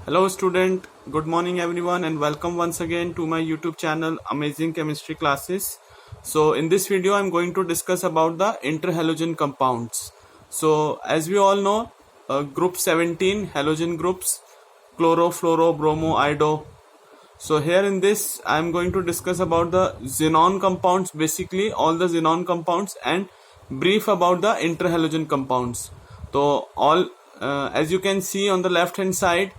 Hello student, good morning everyone and welcome once again to my YouTube channel Amazing Chemistry Classes. So in this video I'm going to discuss about the interhalogen compounds. So as we all know, group 17 halogen groups, chloro, fluoro, bromo, iodo. So here in this I'm going to discuss about the xenon compounds, basically all the xenon compounds, and brief about the interhalogen compounds. So all as you can see on the left hand side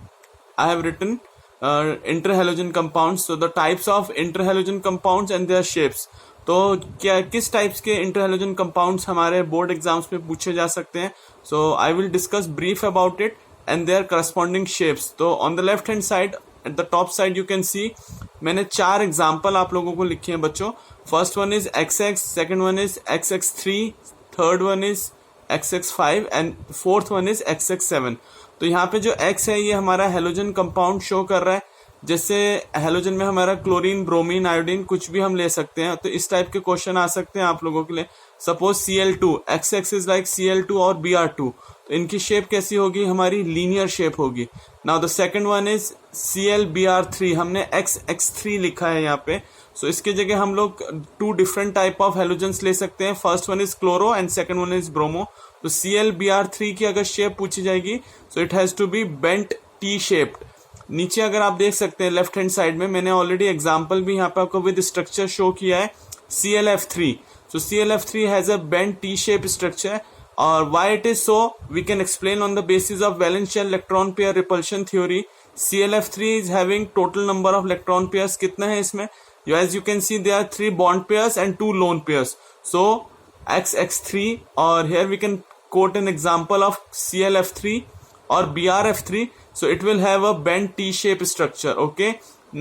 I have written interhalogen compounds. So the types of interhalogen compounds and their shapes. तो क्या किस types के interhalogen compounds हमारे board exams में पूछे जा सकते हैं. So I will discuss brief about it and their corresponding shapes. तो on the left hand side at the top side you can see मैंने 4 एग्जाम्पल आप लोगों को लिखे हैं बच्चों. First one is XX, second one is XX3, third one is XX5 and fourth one is XX7. तो यहाँ पे जो X है ये हमारा हेलोजन कंपाउंड शो कर रहा है. जैसे हेलोजन में हमारा क्लोरीन, ब्रोमीन, आयोडीन कुछ भी हम ले सकते हैं. तो इस टाइप के क्वेश्चन आ सकते हैं आप लोगों के लिए. Suppose Cl2, XX is like Cl2 और Br2. तो इनकी शेप कैसी होगी, हमारी लीनियर शेप होगी. Now the second one is ClBr3. हमने XX3 लिखा है यहाँ पे. सो इसके जगह हम लोग 2 डिफरेंट टाइप ऑफ हेलोजन्स ले सकते हैं. First one is chloro and second one is bromo. तो ClBr3 की अगर शेप पूछी जाएगी so it has to be bent T shaped. नीचे अगर आप देख सकते हैं लेफ्ट हैंड साइड में मैंने ऑलरेडी एग्जांपल भी यहाँ पे आपको विद स्ट्रक्चर शो किया है. ClF3. So ClF3 has a bent T shape structure. और why it is so we can explain on the basis of valence shell electron pair repulsion theory. ClF3 is having total number of electron pairs कितना है इसमें. As you can see there are 3 bond pairs and 2 lone pairs. So XX3, or here we can quote an example of ClF3 or BrF3. So it will have a bent T-shape structure. Okay.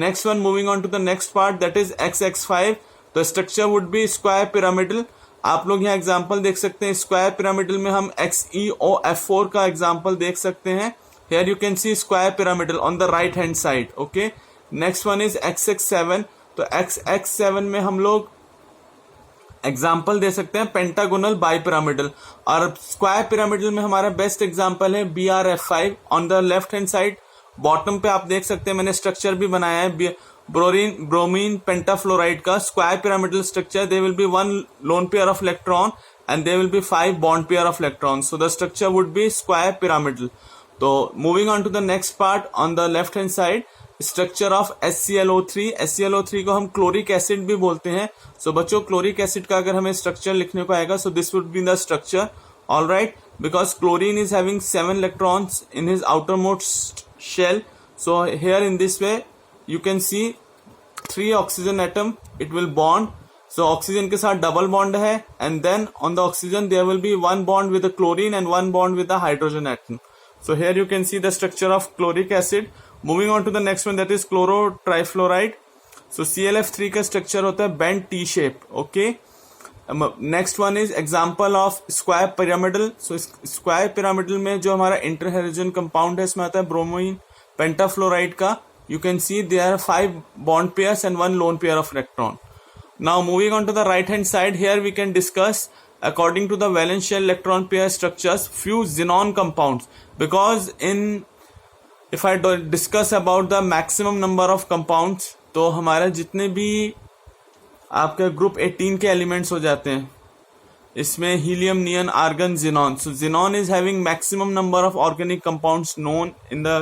Next one, moving on to the next part, that is XX5. The structure would be square pyramidal. आप लोग यहाँ example देख सकते हैं. Square pyramidal में हम XeOF4 का example देख सकते हैं. Here you can see square pyramidal on the right hand side. Okay. Next one is XX7. तो XX7 में हम लोग एग्जाम्पल दे सकते हैं पेंटागोनल बाइपिरामिडल. और स्क्वायर पिरामिडल में हमारा बेस्ट एग्जाम्पल है BrF5. On the left hand side bottom पे आप देख सकते हैं मैंने स्ट्रक्चर भी बनाया है ब्रोमीन पेंटाफ्लोराइड का square pyramidal structure. They will be 1 lone pair of electron and they will be 5 bond pair of electron. So the structure would be square pyramidal. तो moving on to the next part on the left hand side, structure of HClO3. HClO3 को हम chloric acid भी बोलते हैं. सो बच्चों chloric acid का अगर हमें स्ट्रक्चर लिखने को आएगा so this would be the structure. All right, because chlorine is having 7 electrons in his outermost shell. So here in this way you can see 3 oxygen atom, it will bond. So oxygen के साथ double bond है and then on the oxygen there will be 1 bond with the chlorine and 1 bond with the hydrogen atom. So here you can see the structure of chloric acid. Moving on to the next one, that is chloro trifluoride. So ClF3 का structure होता है bent T shape. Okay. Next one is example of square pyramidal. So square pyramidal में जो हमारा interhalogen compound है इसमें आता है bromine pentafluoride का. You can see there are 5 bond pairs and 1 lone pair of electron. Now moving on to the right hand side, here we can discuss according to the valence shell electron pair structures few xenon compounds. Because if I discuss about the maximum number of compounds, तो हमारे जितने भी आपके group 18 के elements हो जाते हैं इसमें helium, neon, argon, xenon. So xenon is having maximum number of organic compounds known in the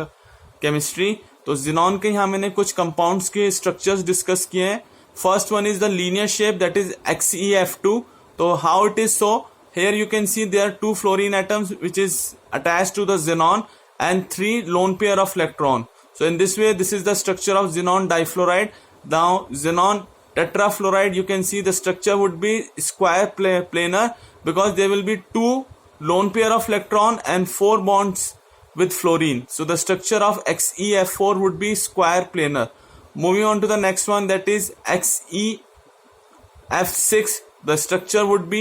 chemistry. तो xenon के यहाँ मैंने कुछ compounds के structures discuss किए हैं. First one is the linear shape, that is XeF2. So how it is so? Here you can see there are 2 fluorine atoms which is attached to the xenon and 3 lone pair of electron. So in this way this is the structure of xenon difluoride. Now xenon tetrafluoride, you can see the structure would be square planar because there will be 2 lone pair of electron and 4 bonds with fluorine. So the structure of XeF4 would be square planar. Moving on to the next one, that is XeF6. The structure would be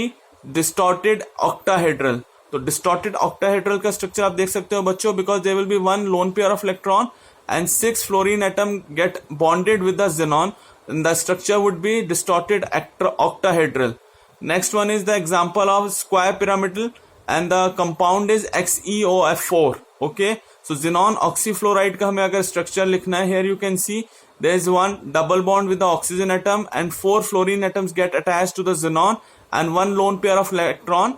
distorted octahedral. तो distorted octahedral का structure आप देख सकते हो बच्चों, because there will be 1 lone pair of electron and 6 fluorine atom get bonded with the xenon. And the structure would be distorted octahedral. Next one is the example of square pyramidal and the compound is XeOF4. Okay. So xenon oxyfluoride का हमें अगर structure लिखना है, here you can see there is one double bond with the oxygen atom and 4 fluorine atoms get attached to the xenon and one lone pair of electron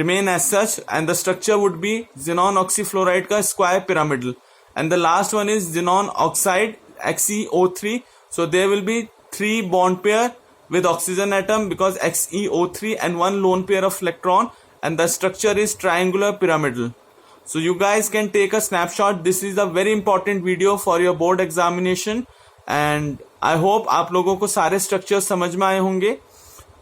remain as such, and the structure would be xenon oxyfluoride ka square pyramidal. And the last one is xenon oxide XeO3. So there will be 3 bond pair with oxygen atom because XeO3 and one lone pair of electron, and the structure is triangular pyramidal. So you guys can take a snapshot. This is a very important video for your board examination, and I hope आप लोगों को सारे structures समझ में आए होंगे.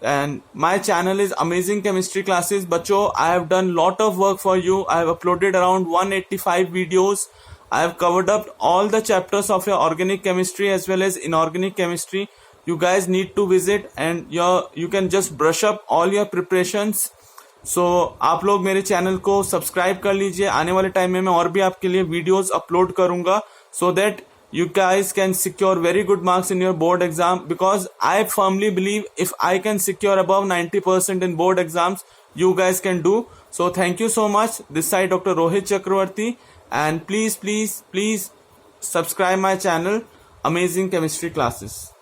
And my channel is Amazing Chemistry Classes. बच्चों, I have done lot of work for you. I have uploaded around 185 videos. I have covered up all the chapters of your organic chemistry as well as inorganic chemistry. You guys need to visit and you can just brush up all your preparations. सो आप लोग मेरे channel को subscribe कर लीजिए. आने वाले time में मैं और भी आपके लिए वीडियोस अपलोड करूंगा so that you guys can secure very good marks in your board exam, because I firmly believe if I can secure above 90% in board exams, you guys can do. So thank you so much. This side Dr. Rohit Chakravarti, and please subscribe my channel Amazing Chemistry Classes.